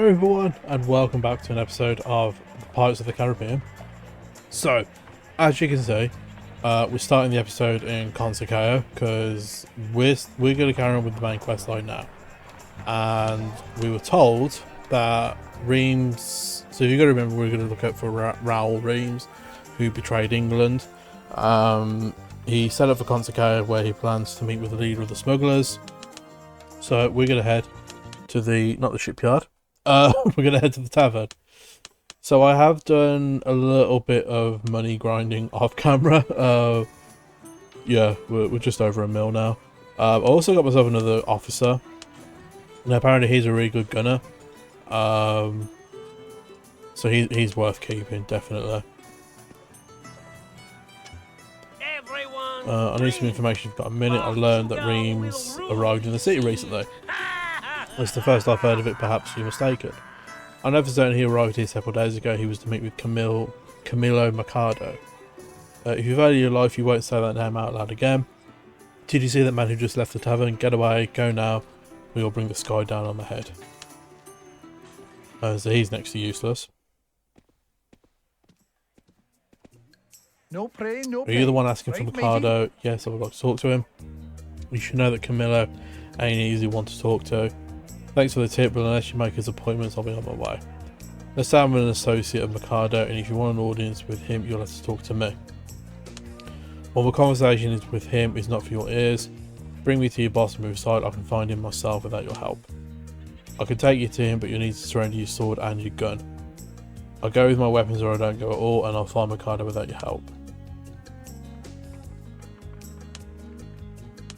Hello everyone and welcome back to an episode of Pirates of the Caribbean. So, as you can see, we're starting the episode in Consacao because we're going to carry on with the main quest line now. And we were told that Rheims, so you've got to remember we're going to look out for Raoul Rheims, who betrayed England. He set up for Consacao where he plans to meet with the leader of the smugglers. So we're going to head to the, not the shipyard, we're going to head to the tavern. So I have done a little bit of money grinding off camera. Yeah, we're just over a mil now. I also got myself another officer. And apparently he's a really good gunner. So he's worth keeping, definitely. I need some information. If you've got a minute. I learned that Rheims arrived in the city recently. It's the first I've heard of it, perhaps you're mistaken. I know for certain he arrived here several days ago. He was to meet with Camilo Mercado. If you value your life, you won't say that name out loud again. Did you see that man who just left the tavern? Get away, go now. We will bring the sky down on the head. So he's next to useless. No pray, no Are you the one asking for Mercado? Yes, I would like to talk to him. You should know that Camilo ain't an easy one to talk to. Thanks for the tip, but unless you make his appointments, I'll be on my way. Let's say I'm an associate of Mercado, and if you want an audience with him, you'll have to talk to me. While the conversation is with him, is not for your ears. Bring me to your boss and move aside. I can find him myself without your help. I can take you to him, but you'll need to surrender your sword and your gun. I'll go with my weapons or I don't go at all, and I'll find Mercado without your help.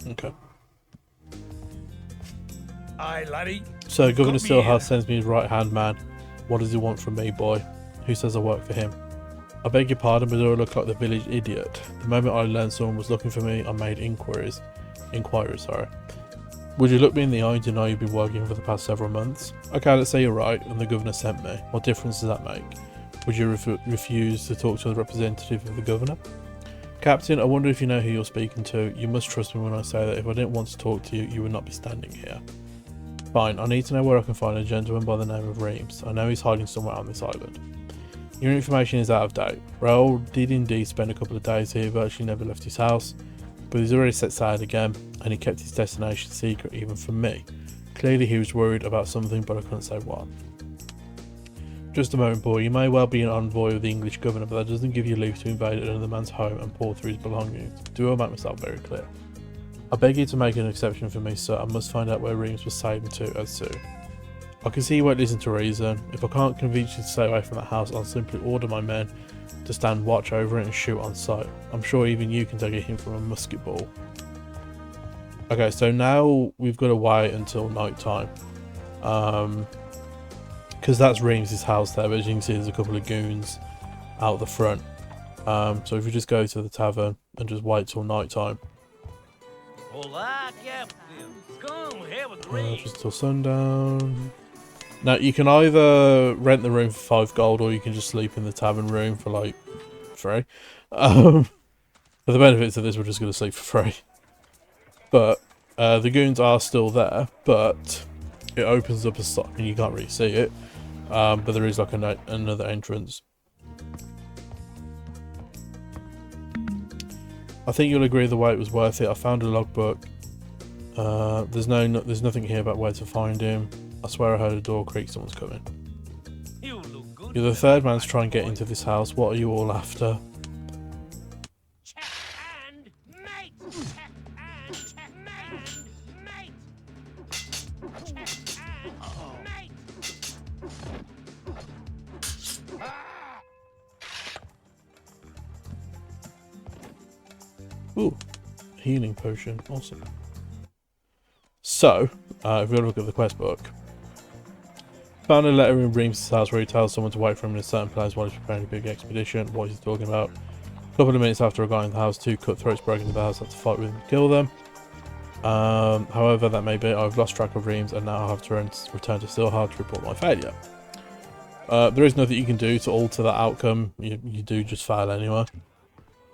Okay. Aye, laddie. So Governor Stillhouse sends me his right hand man. What does he want from me, boy? Who says I work for him? I beg your pardon, but do I look like the village idiot? The moment I learned someone was looking for me, I made inquiries. Sorry. Would you look me in the eye and deny you've been working for the past several months? Okay, let's say you're right, and the governor sent me. What difference does that make? Would you refuse to talk to the representative of the governor? Captain, I wonder if you know who you're speaking to. You must trust me when I say that if I didn't want to talk to you, you would not be standing here. Fine, I need to know where I can find a gentleman by the name of Rheims. I know he's hiding somewhere on this island. Your information is out of date. Raoul did indeed spend a couple of days here, virtually never left his house, but he's already set sail again, and he kept his destination secret even from me. Clearly he was worried about something, but I couldn't say what. Just a moment, boy. You may well be an envoy of the English governor, but that doesn't give you leave to invade another man's home and pour through his belongings. Do I make myself very clear? I beg you to make an exception for me, sir. I must find out where Rheims was sailing to as soon. I can see you won't listen to reason. If I can't convince you to stay away from that house, I'll simply order my men to stand watch over it and shoot on sight. I'm sure even you can take a hint from a musket ball. Okay, so now we've got to wait until night time. Because that's Rheims' house there, but as you can see there's a couple of goons out the front. So if we just go to the tavern and just wait till night time. Just till sundown. Now you can either rent the room for 5 gold or you can just sleep in the tavern room for like free. For the benefits of this, we're just going to sleep for free. But the goons are still there, but it opens up a slot and you can't really see it. But there is like another entrance. I think you'll agree the wait was worth it. I found a logbook. There's nothing here about where to find him. I swear I heard a door creak. Someone's coming. You're the third man to try and get into this house. What are you all after? Ooh, healing potion, awesome. So, if we look at the quest book, found a letter in Rheims' house where he tells someone to wait for him in a certain place while he's preparing a big expedition. What is he talking about? A couple of minutes after I got in the house, 2 cutthroats broke into the house, had to fight with him to kill them. However that may be, I've lost track of Rheims and now I have to return to Stillheart to report my failure. There is nothing you can do to alter that outcome. You do just fail anyway.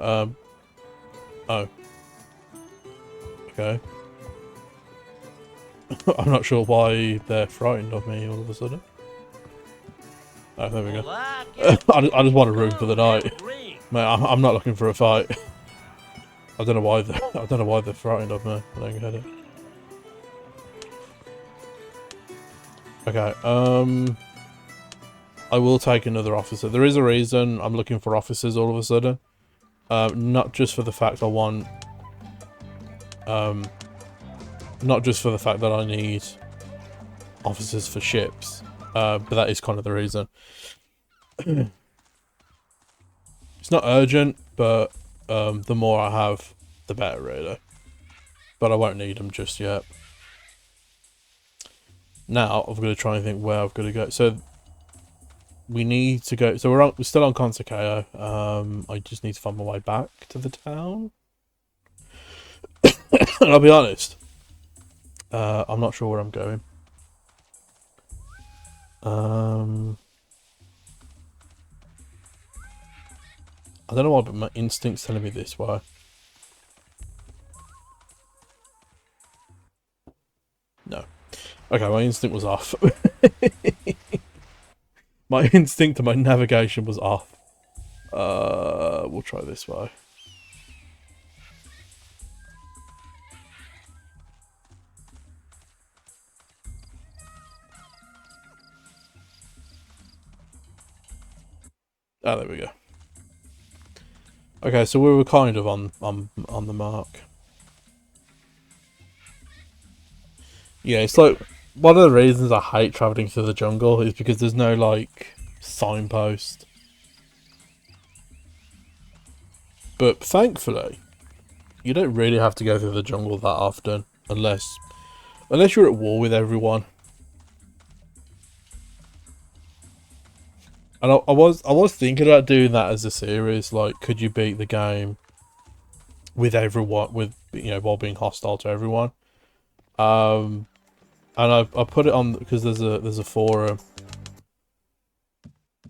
Oh. Okay. I'm not sure why they're frightened of me all of a sudden. Oh, there we go. I just want a room for the night. Mate, I'm not looking for a fight. I don't know why I don't know why they're frightened of me. I don't get it. Okay, I will take another officer. There is a reason I'm looking for officers all of a sudden. Not just for the fact I want... not just for the fact that I need officers for ships. But that is kind of the reason. It's not urgent, but the more I have, the better, really. But I won't need them just yet. Now, I'm going to try and think where I've got to go. So, we need to go... So, we're still on Consacao. I just need to find my way back to the town. And I'll be honest. I'm not sure where I'm going. I don't know why, but my instinct's telling me this way. No. Okay, my instinct was off. My instinct and my navigation was off. We'll try this way. Ah, there we go. Okay, so we were kind of on the mark. Yeah, it's like one of the reasons I hate travelling through the jungle is because there's no like signpost. But thankfully, you don't really have to go through the jungle that often unless you're at war with everyone. And I was thinking about doing that as a series. Like, could you beat the game with everyone, while being hostile to everyone? And I put it on because there's a forum.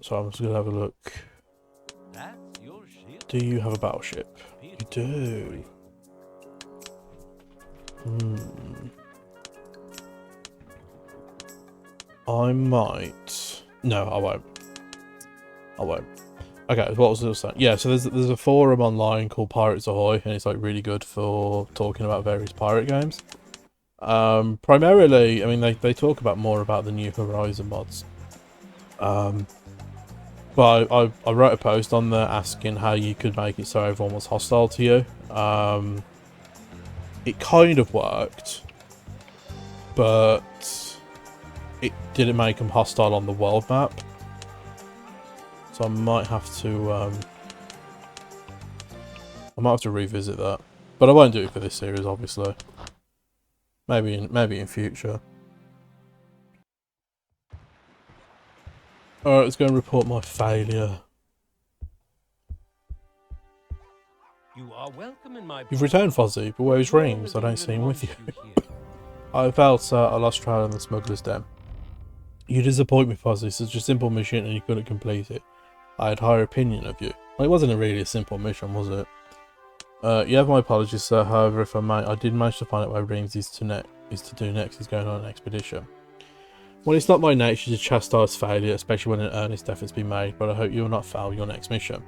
So I'm just gonna have a look. Do you have a battleship? You do. I might. No, I won't. Okay, what was I saying? Yeah, so there's a forum online called Pirates Ahoy, and it's like really good for talking about various pirate games. Primarily, I mean, they talk more about the New Horizon mods. But I wrote a post on there asking how you could make it so everyone was hostile to you. It kind of worked, but it didn't make them hostile on the world map. So I might have to revisit that, but I won't do it for this series, obviously. Maybe in future. All right, let's go and report my failure. You are welcome in my. You've returned, Fozzy, but where's Rheims? I don't see him with you. I felt I lost trail on the smuggler's den. You disappoint me, Fozzy. It's such a simple mission and you couldn't complete it. I had higher opinion of you. Well, it wasn't really a simple mission, was it? You have my apologies, sir. However, if I may, I did manage to find out where Rheims is to do next. He's going on an expedition. Well, it's not my nature to chastise failure, especially when an earnest effort's been made, but I hope you will not fail your next mission.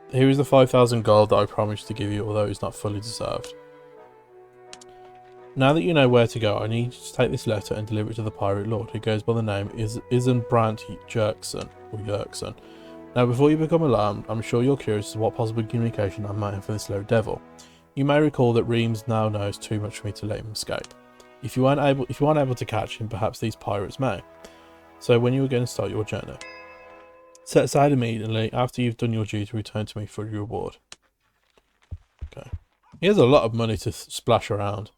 Here is the 5,000 gold that I promised to give you, although it's not fully deserved. Now that you know where to go, I need you to take this letter and deliver it to the pirate lord, who goes by the name Brandt Jerkson, or Yerkson. Now, before you become alarmed, I'm sure you're curious as to what possible communication I might have for this low devil. You may recall that Rheims now knows too much for me to let him escape. If you aren't able to catch him, perhaps these pirates may. So when you are going to start your journey, set aside immediately after you've done your duty, return to me for your reward. Okay. He has a lot of money to splash around,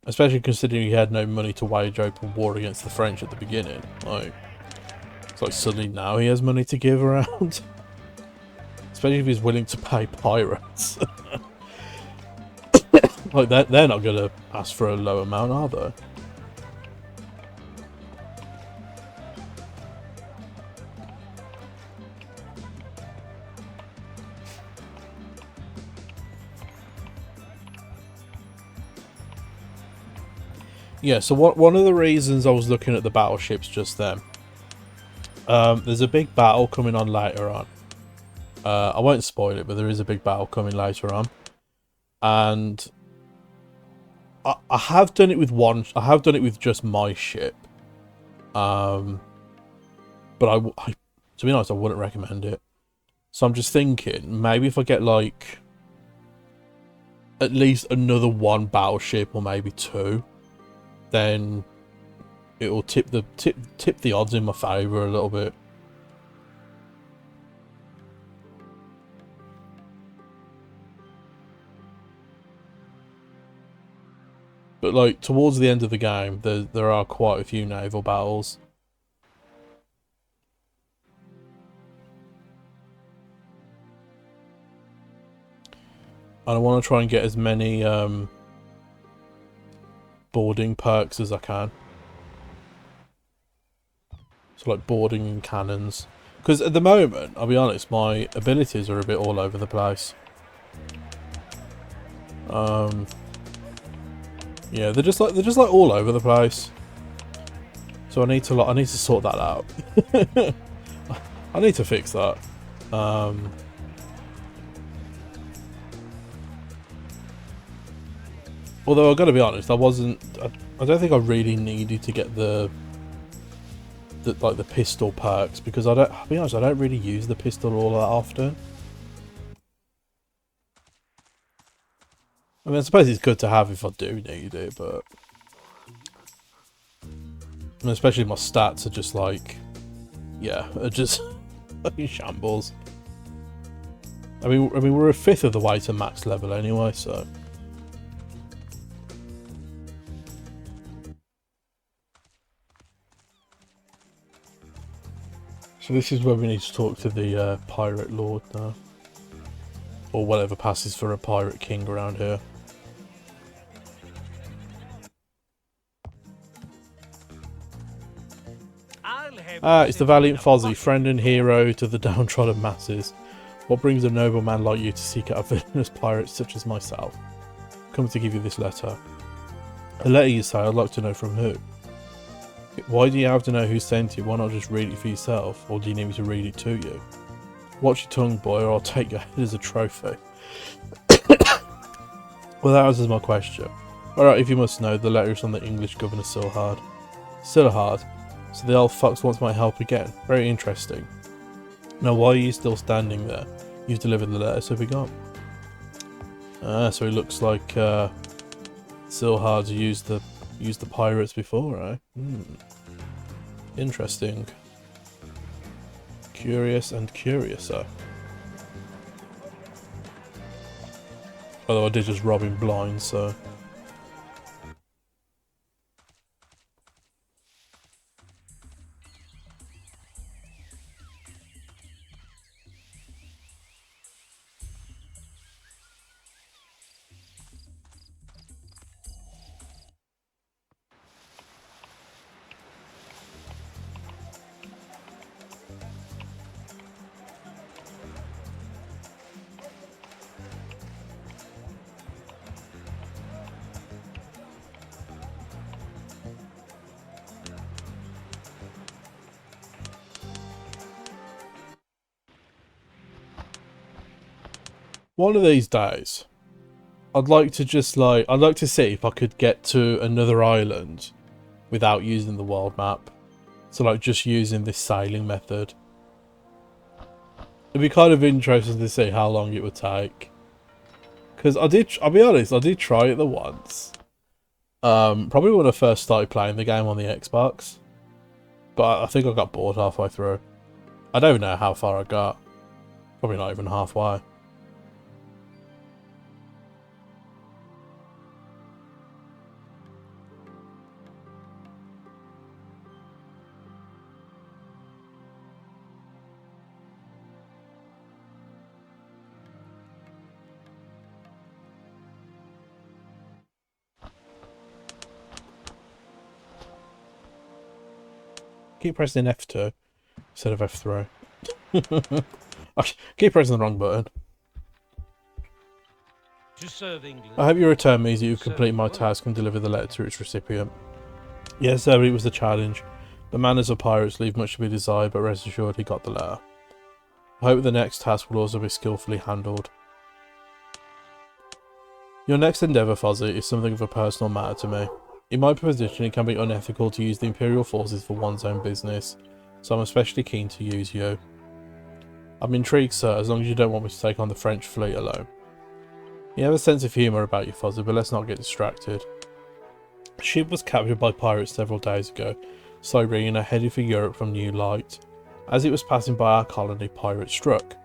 especially considering he had no money to wage open war against the French at the beginning. Like, it's like suddenly now he has money to give around. Especially if he's willing to pay pirates. Like, they're not going to ask for a low amount, are they? Yeah, so one of the reasons I was looking at the battleships just then There's a big battle coming on later on. I won't spoil it, but there is a big battle coming later on. And I have done it with I have done it with just my ship. But to be honest, I wouldn't recommend it. So I'm just thinking, maybe if I get like at least another one battleship or maybe two, then it will tip the odds in my favour a little bit. But like towards the end of the game, there are quite a few naval battles. And I want to try and get as many boarding perks as I can. So like boarding and cannons. Because at the moment, I'll be honest, my abilities are a bit all over the place. Yeah, they're just like all over the place. So I need to sort that out. I need to fix that. Although I've got to be honest, I don't think I really needed to get the pistol perks, because I'll be honest, I don't really use the pistol all that often. I mean, I suppose it's good to have if I do need it, but I mean, especially my stats are just like, yeah, are just fucking shambles. I mean, we're a fifth of the way to max level anyway, so. So this is where we need to talk to the pirate lord now. Or whatever passes for a pirate king around here. It's the valiant Fozzy, friend and hero to the downtrodden masses. What brings a nobleman like you to seek out villainous pirates such as myself? Come to give you this letter. A letter, you say? I'd like to know from who. Why do you have to know who sent it? Why not just read it for yourself? Or do you need me to read it to you? Watch your tongue, boy, or I'll take your head as a trophy. Well, that answers my question. Alright, if you must know, the letter is from the English Governor Silhard. Silhard? So the old fox wants my help again. Very interesting. Now, why are you still standing there? You've delivered the letter, so be gone. So it looks like Silhard's used the pirates before, eh? Interesting. Curious and curiouser. Although I did just rob him blind, so. One of these days, I'd like to see if I could get to another island without using the world map. So like just using this sailing method. It'd be kind of interesting to see how long it would take. Because I'll be honest, I did try it the once. Probably when I first started playing the game on the Xbox. But I think I got bored halfway through. I don't know how far I got. Probably not even halfway. Keep pressing F2 instead of F3. I keep pressing the wrong button. To serve England. I hope your return means that you complete my task and deliver the letter to its recipient. Yes, sir, but it was a challenge. The manners of pirates leave much to be desired, but rest assured he got the letter. I hope the next task will also be skillfully handled. Your next endeavour, Fozzy, is something of a personal matter to me. In my position, it can be unethical to use the Imperial forces for one's own business, so I'm especially keen to use you. I'm intrigued, sir, as long as you don't want me to take on the French fleet alone. You have a sense of humour about you, Fozzy, but let's not get distracted. A ship was captured by pirates several days ago, Cyberian are headed for Europe from New Light. As it was passing by our colony, pirates struck.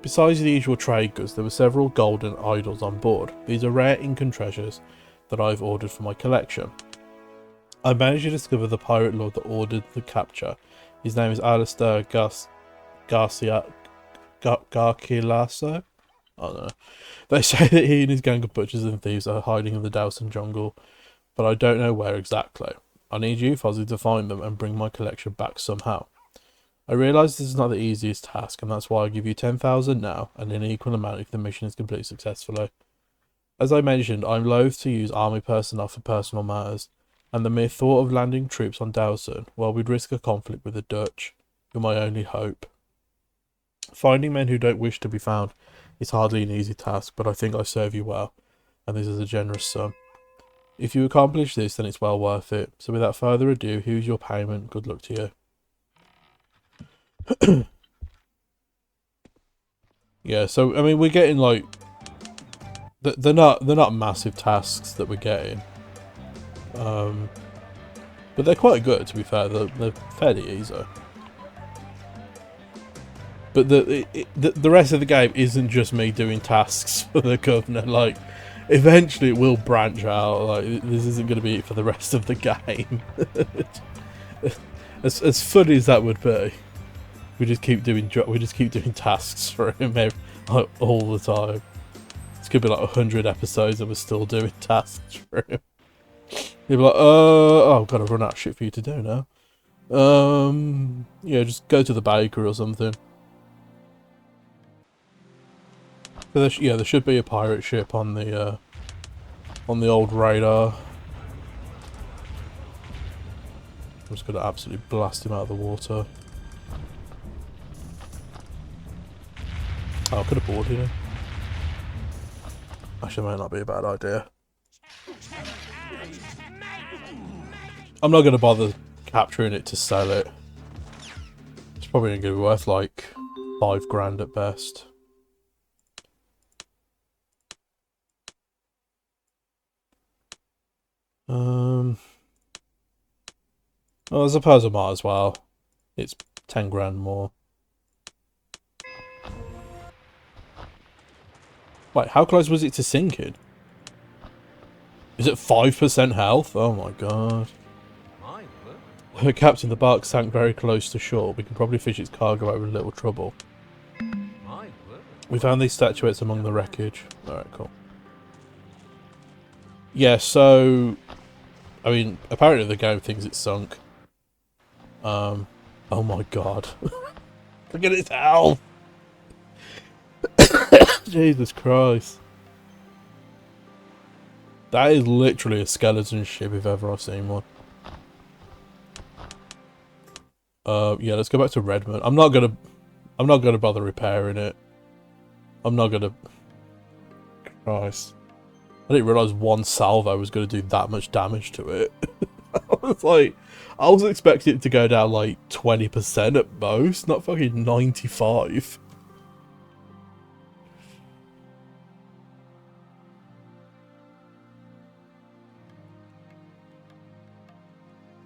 Besides the usual trade goods, there were several golden idols on board. These are rare Incan treasures that I've ordered for my collection. I managed to discover the pirate lord that ordered the capture. His name is Alistair Garcilaso? I don't know. They say that he and his gang of butchers and thieves are hiding in the Dowson jungle, but I don't know where exactly. I need you, Fozzy, to find them and bring my collection back somehow. I realise this is not the easiest task, and that's why I give you 10,000 now, and an equal amount if the mission is completed successfully. As I mentioned, I'm loath to use army personnel for personal matters, and the mere thought of landing troops on Dowson, well, we'd risk a conflict with the Dutch. You're my only hope. Finding men who don't wish to be found is hardly an easy task, but I think I serve you well, and this is a generous sum. If you accomplish this, then it's well worth it. So without further ado, here's your payment. Good luck to you. Yeah, so I mean, we're getting like they're not massive tasks that we're getting, but they're quite good, to be fair. They're fairly easy. But the rest of the game isn't just me doing tasks for the governor. Like, eventually it will branch out. Like, this isn't going to be it for the rest of the game. as funny as that would be. We just keep doing tasks for him like, all the time. It's gonna be like 100 episodes and we're still doing tasks for him. He'll be like, oh, I've got to run out of shit for you to do now. Yeah, just go to the bakery or something. So there should be a pirate ship on the old radar. I'm just gonna absolutely blast him out of the water. Oh, I could have boarded him. Actually, might not be a bad idea. I'm not going to bother capturing it to sell it. It's probably going to be worth like 5 grand at best. Well, I suppose I might as well. It's 10 grand more. Wait, how close was it to sinking? Is it 5% health? Oh my god. Captain, the bark sank very close to shore. We can probably fish its cargo out with little trouble. We found these statuettes among the wreckage. Alright, cool. Yeah, so... I mean, apparently the game thinks it's sunk. Oh my god. Look at its health! Jesus Christ. That is literally a skeleton ship if ever I've seen one. Yeah, let's go back to Redmond. I'm not gonna bother repairing it. I'm not gonna... Christ. I didn't realise one salvo was gonna do that much damage to it. I was expecting it to go down like 20% at most, not fucking 95.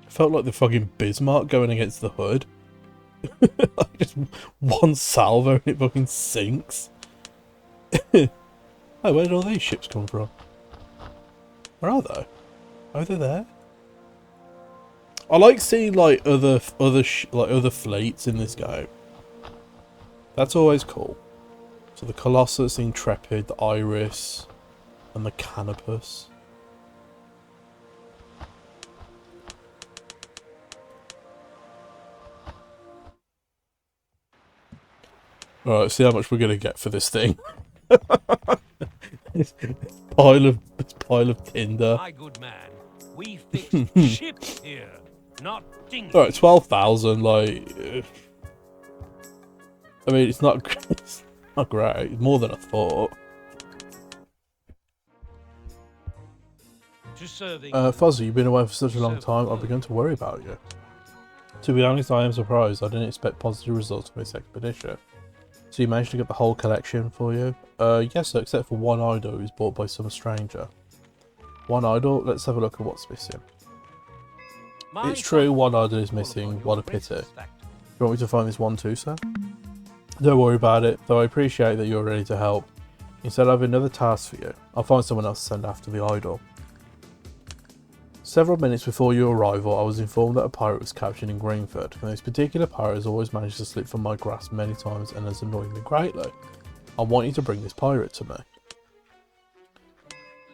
Felt like the fucking Bismarck going against the hood. Like just one salvo and it fucking sinks. Oh, where did all these ships come from? Where are they? Oh, they're there. I like seeing like other fleets in this game. That's always cool. So the Colossus, the Intrepid, the Iris, and the Canopus. Alright, let's see how much we're gonna get for this thing. this pile of tinder. My good man, we fix ships here. not dingy. Alright, 12,000, like... I mean, it's not, it's not great. It's more than I thought. To serving. Fozzy, you've been away for such a long time, I've begun to worry about you. To be honest, I am surprised. I didn't expect positive results from this expedition. So you managed to get the whole collection for you? Yes, sir, except for one idol who's bought by some stranger. One idol? Let's have a look at what's missing. It's true, one idol is missing. What a pity. You want me to find this one too, sir? Don't worry about it, though I appreciate that you're ready to help. Instead, I have another task for you. I'll find someone else to send after the idol. Several minutes before your arrival, I was informed that a pirate was captured in Greenford, and this particular pirate has always managed to slip from my grasp many times and has annoyed me greatly. I want you to bring this pirate to me.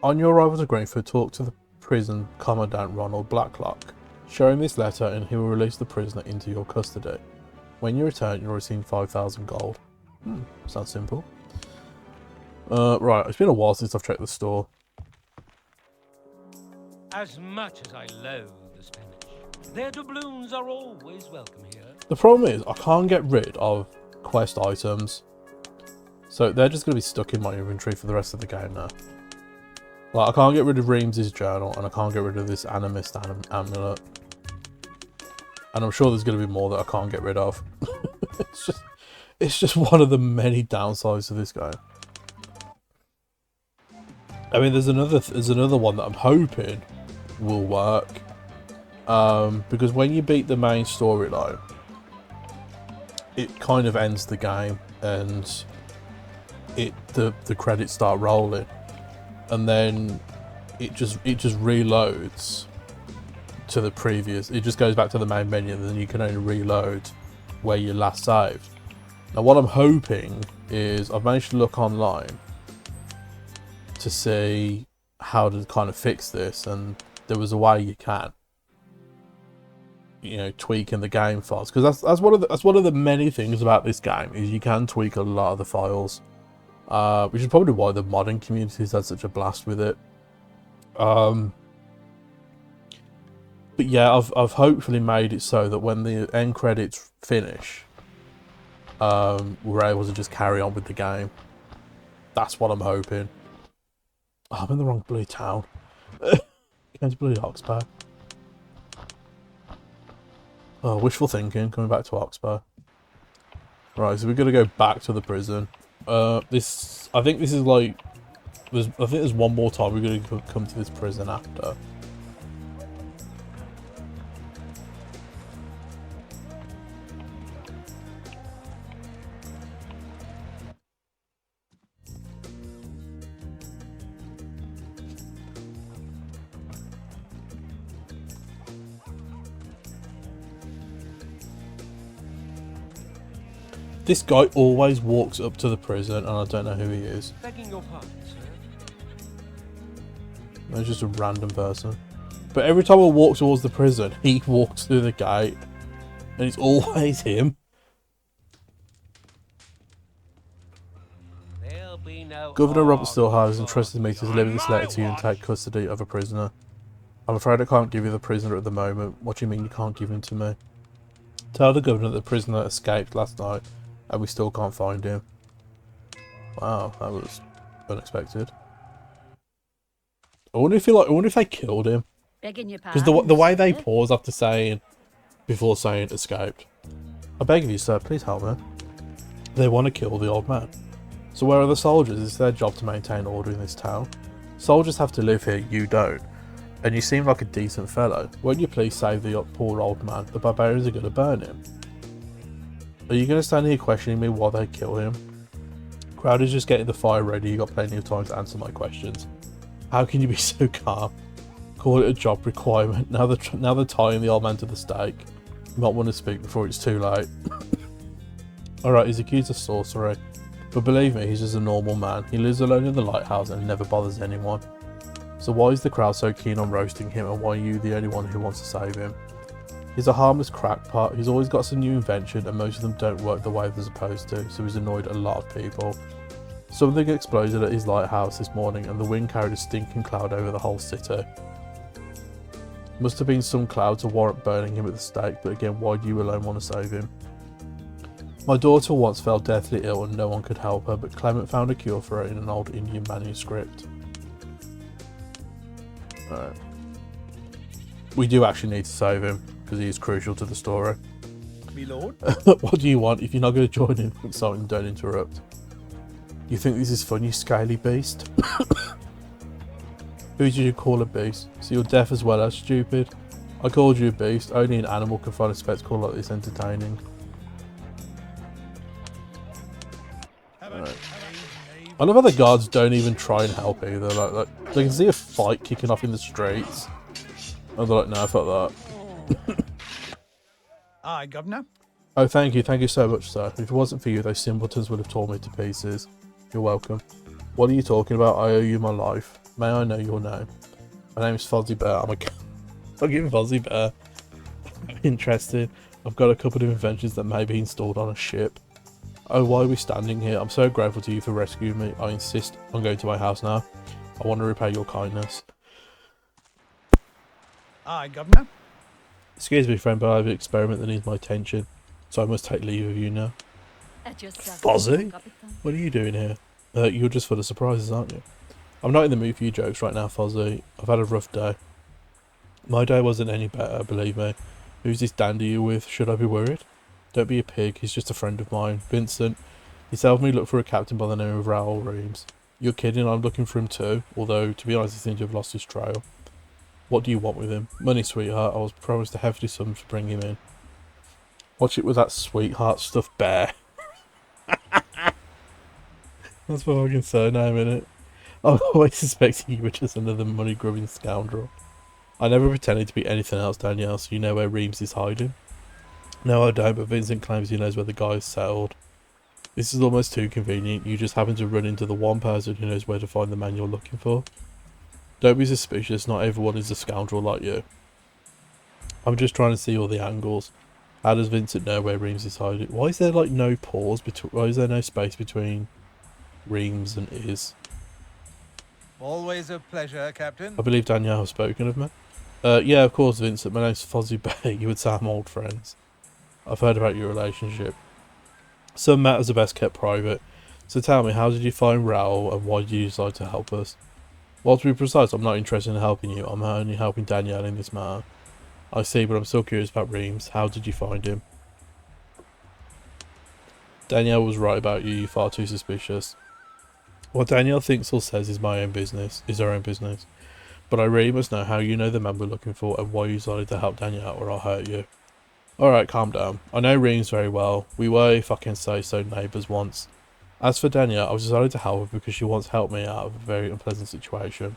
On your arrival to Greenford, talk to the prison commandant Ronald Blacklock. Show him this letter and he will release the prisoner into your custody. When you return, you'll receive 5,000 gold. Sounds simple. Right, it's been a while since I've checked the store. As much as I loathe the Spanish, their doubloons are always welcome here. The problem is, I can't get rid of quest items. So they're just going to be stuck in my inventory for the rest of the game now. Like, I can't get rid of Rheims' journal, and I can't get rid of this animist amulet. And I'm sure there's going to be more that I can't get rid of. it's just one of the many downsides to this game. I mean, there's another one that I'm hoping will work. Because when you beat the main storyline, it kind of ends the game, and the credits start rolling, and then it just reloads to the previous. It just goes back to the main menu, and then you can only reload where you last saved. Now, what I'm hoping is I've managed to look online to see how to kind of fix this, and there was a way you can, you know, tweak in the game files, because that's one of the many things about this game is you can tweak a lot of the files, which is probably why the modding community's had such a blast with it. But yeah, I've hopefully made it so that when the end credits finish, we're able to just carry on with the game. That's what I'm hoping. Oh, I'm in the wrong bloody town. Going to bloody Oxbow. Oh, wishful thinking, coming back to Oxbow. Right, so we're gonna go back to the prison. I think this is like, I think there's one more time we're gonna come to this prison after. This guy always walks up to the prison, and I don't know who he is. Begging your pardon, sir. He's just a random person. But every time I walk towards the prison, he walks through the gate, and it's always him. There'll be no Governor Robert Stillhart has entrusted me to deliver this letter to you and take custody of a prisoner. I'm afraid I can't give you the prisoner at the moment. What do you mean you can't give him to me? Tell the governor that the prisoner escaped last night, and we still can't find him. Wow, that was unexpected. I wonder if they killed him. Because the way they pause before saying escaped. I beg of you, sir, please help me. They want to kill the old man. So where are the soldiers? It's their job to maintain order in this town. Soldiers have to live here, you don't. And you seem like a decent fellow. Won't you please save the poor old man? The barbarians are going to burn him. Are you going to stand here questioning me while they kill him? Crowd is just getting the fire ready. You got plenty of time to answer my questions. How can you be so calm? Call it a job requirement. Now they're tying the old man to the stake. You might want to speak before it's too late. Alright, he's accused of sorcery. But believe me, he's just a normal man. He lives alone in the lighthouse and never bothers anyone. So why is the crowd so keen on roasting him, and why are you the only one who wants to save him? He's a harmless crackpot. He's always got some new invention, and most of them don't work the way they're supposed to, so he's annoyed a lot of people. Something exploded at his lighthouse this morning, and the wind carried a stinking cloud over the whole city. Must have been some cloud to warrant burning him at the stake, but again, why do you alone want to save him? My daughter once fell deathly ill and no one could help her, but Clement found a cure for her in an old Indian manuscript. Alright. We do actually need to save him, because he is crucial to the story. Me lord. What do you want? If you're not going to join in something, don't interrupt. You think this is fun, you scaly beast? Who did you call a beast? So you're deaf as well as stupid? I called you a beast. Only an animal can find a spectacle like this entertaining. Right. I love how the guards don't even try and help either. Like they can see a fight kicking off in the streets, and they're like, "No, fuck that." Aye, governor. Oh, thank you so much, sir. If it wasn't for you, those simpletons would have torn me to pieces. You're welcome. What are you talking about? I owe you my life. May I know your name? My name is Fozzy Bear. I'm a fucking Fozzy Bear. I'm interested. I've got a couple of inventions that may be installed on a ship. Oh, why are we standing here? I'm so grateful to you for rescuing me. I insist on going to my house now. I want to repay your kindness. Aye, governor. Excuse me, friend, but I have an experiment that needs my attention, so I must take leave of you now. Fozzy? What are you doing here? You're just full of surprises, aren't you? I'm not in the mood for your jokes right now, Fozzy. I've had a rough day. My day wasn't any better, believe me. Who's this dandy you're with? Should I be worried? Don't be a pig, he's just a friend of mine. Vincent. He's helped me look for a captain by the name of Raoul Rheims. You're kidding, I'm looking for him too, although, to be honest, he seems to have lost his trail. What do you want with him? Money, sweetheart. I was promised a hefty sum to bring him in. Watch it with that sweetheart stuffed bear. That's my fucking surname, innit? I'm always suspecting you were just another money-grubbing scoundrel. I never pretended to be anything else, Danielle, so you know where Rheims is hiding. No, I don't, but Vincent claims he knows where the guy is settled. This is almost too convenient. You just happen to run into the one person who knows where to find the man you're looking for. Don't be suspicious, not everyone is a scoundrel like you. I'm just trying to see all the angles. How does Vincent know where Rheims is hiding? Why is there like no pause between? Why is there no space between Rheims and is? Always a pleasure, Captain. I believe Danielle has spoken of me. Yeah, of course, Vincent. My name's Fozzy Bear. You would say I'm old friends. I've heard about your relationship. Some matters are best kept private. So tell me, how did you find Raoul and why did you decide to help us? Well, to be precise, I'm not interested in helping you. I'm only helping Danielle in this matter. I see, but I'm still curious about Rheims. How did you find him? Danielle was right about you. You're far too suspicious. What Danielle thinks or says is my own business. Is her own business. But I really must know how you know the man we're looking for and why you decided to help Danielle or I'll hurt you. Alright, calm down. I know Rheims very well. We were, if I can say so, neighbours once. As for Danielle, I was decided to help her because she once helped me out of a very unpleasant situation.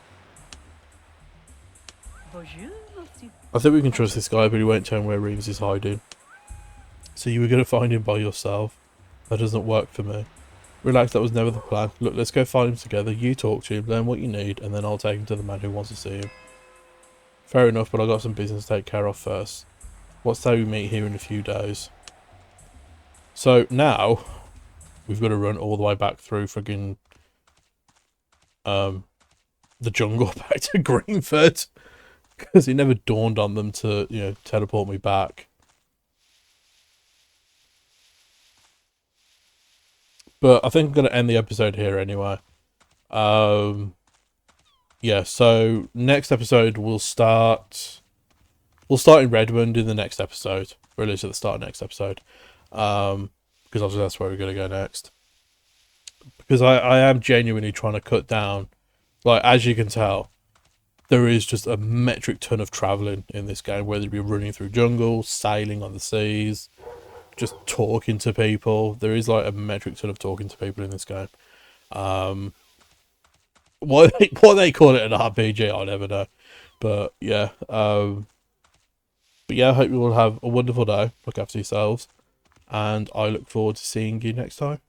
I think we can trust this guy, but he won't tell me where Rheims is hiding. So you were going to find him by yourself? That doesn't work for me. Relax, that was never the plan. Look, let's go find him together. You talk to him, learn what you need, and then I'll take him to the man who wants to see him. Fair enough, but I've got some business to take care of first. What's say we meet here in a few days? So now we've got to run all the way back through friggin' the jungle back to Greenford because it never dawned on them to, you know, teleport me back. But I think I'm going to end the episode here anyway. Yeah, so next episode we'll start in Redmond in the next episode. Release at the start of next episode. Because obviously that's where we're going to go next. Because I am genuinely trying to cut down, like, as you can tell, there is just a metric ton of travelling in this game, whether it be running through jungles, sailing on the seas, just talking to people. There is like a metric ton of talking to people in this game. Why they call it an RPG, I'll never know. But yeah, I hope you all have a wonderful day. Look after yourselves, and I look forward to seeing you next time.